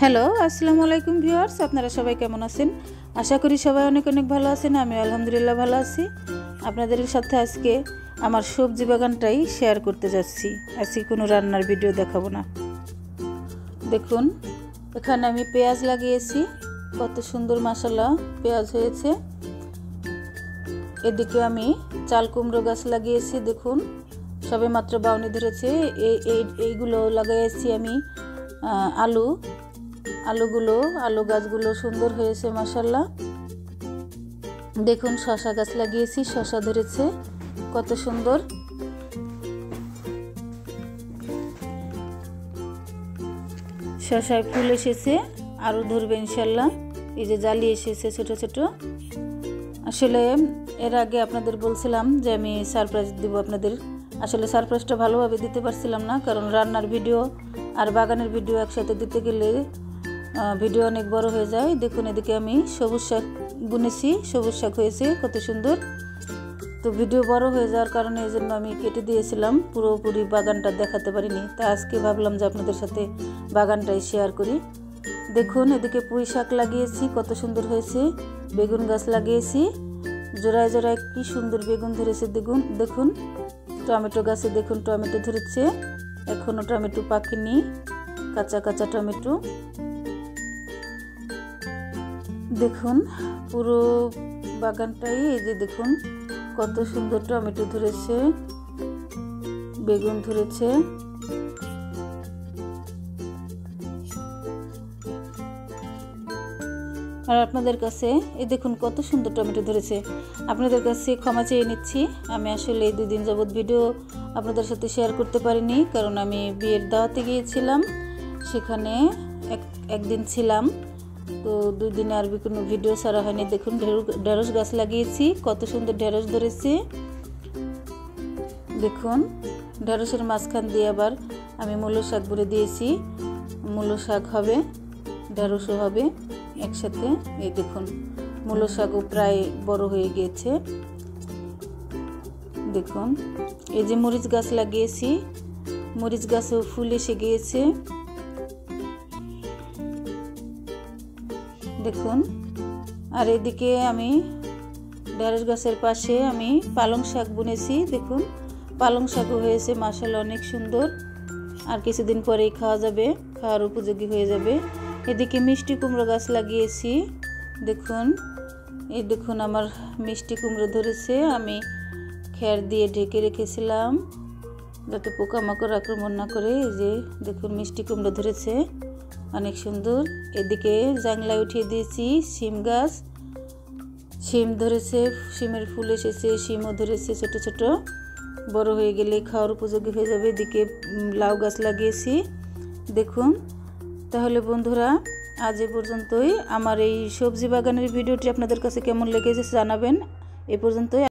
Hello আসসালামু আলাইকুম viewers, আপনারা সবাই কেমন আছেন? আশা করি সবাই অনেক অনেক ভালো আছেন। আমি আলহামদুলিল্লাহ ভালো আছি। আপনাদের সাথে আজকে আমার সবজি বাগানটাই শেয়ার করতে যাচ্ছি। আজকে কোনো রান্নার ভিডিও দেখাবো না। দেখুন, এখানে আমি পেঁয়াজ লাগিয়েছি, কত সুন্দর মাশাআল্লাহ পেঁয়াজ হয়েছে। এদিকে আমি চাল কুমড়ো গাছ লাগিয়েছি, দেখুন সবে মাত্র বাউনি ধরেছে। এইগুলো লাগাইছি আমি আলু গাছগুলো সুন্দর হয়েছে মাশাআল্লাহ। দেখুন শসা গাছ লাগিয়েছি, শসা ধরেছে কত সুন্দর। শসায় ফুল এসেছে, আরও ধরবে ইনশাল্লাহ। এই যে জালি এসেছে ছোট ছোট। আসলে এর আগে আপনাদের বলছিলাম যে আমি সারপ্রাইজ দিব আপনাদের। আসলে সারপ্রাইজটা ভালোভাবে দিতে পারছিলাম না, কারণ রান্নার ভিডিও আর বাগানের ভিডিও একসাথে দিতে গেলে ভিডিও অনেক বড় হয়ে যায়। দেখুন এদিকে আমি সবুজ শাক বুনেছি, সবুজ শাক হয়েছে কত সুন্দর। তো ভিডিও বড় হয়ে যাওয়ার কারণে এই জন্য আমি কেটে দিয়েছিলাম, পুরোপুরি বাগানটা দেখাতে পারিনি। তা আজকে ভাবলাম যে আপনাদের সাথে বাগানটাই শেয়ার করি। দেখুন এদিকে পুঁই শাক লাগিয়েছি, কত সুন্দর হয়েছে। বেগুন গাছ লাগিয়েছি, জোড়ায় জোড়ায় কি সুন্দর বেগুন ধরেছে। দেখুন টমেটো গাছে দেখুন টমেটো ধরেছে, এখনো টমেটো পাকেনি, কাঁচা কাঁচা টমেটো। দেখুন পুরো বাগানটাই এই যে দেখুন কত সুন্দর টমেটো ধরেছে, বেগুন ধরেছে। আর আপনাদের কাছে এই দেখুন কত সুন্দর টমেটো ধরেছে। আপনাদের কাছে ক্ষমা চেয়ে নিচ্ছি, আমি আসলে এই 2 দিন যাবত ভিডিও আপনাদের সাথে শেয়ার করতে পারিনি, কারণ আমি বিয়ের দাওয়াতে গিয়েছিলাম, সেখানে একদিন ছিলাম। তো 2 দিনে আর কোনো ভিডিও ছাড়া হয়নি। দেখুন ঢেঁড়স গাছ লাগিয়েছি, কত সুন্দর ঢেঁড়স ধরেছে। দেখুন ঢেঁড়সের মাঝখান দিয়ে আবার আমি মূলো শাক ভরে দিয়েছি, মূলো শাক হবে, ঢেঁড়সও হবে একসাথে। এই দেখুন মূলো শাকও প্রায় বড় হয়ে গিয়েছে। দেখুন এই যে মরিচ গাছ লাগিয়েছি, মরিচ গাছেও ফুল এসে গিয়েছে। দেখুন আর এদিকে আমি ঢেঁড়স গাছের পাশে আমি পালং শাক বুনেছি। দেখুন পালং শাকও হয়েছে মাশাআল্লাহ অনেক সুন্দর। আর কিছুদিন পরেই খাওয়া যাবে, খাওয়ার উপযোগী হয়ে যাবে। এদিকে মিষ্টি কুমড়ো গাছ লাগিয়েছি, দেখুন এই দেখুন আমার মিষ্টি কুমড়ো ধরেছে। আমি খের দিয়ে ঢেকে রেখেছিলাম যাতে পোকামাকড় আক্রমণ না করে। এই যে দেখুন মিষ্টি কুমড়ো ধরেছে অনেক সুন্দর। এদিকে জাংলায় উঠিয়ে দিয়েছি শিম গাছ, শিম ধরেছে, শিমের ফুল এসেছে, শিমও ধরেছে ছোট ছোট, বড় হয়ে গেলে খাওয়ার উপযোগী হয়ে যাবে। এদিকে লাউ গাছ লাগিয়েছি। দেখুন তাহলে বন্ধুরা আজ এ পর্যন্তই। আমার এই সবজি বাগানের ভিডিওটি আপনাদের কাছে কেমন লেগেছে জানাবেন। এ পর্যন্তই।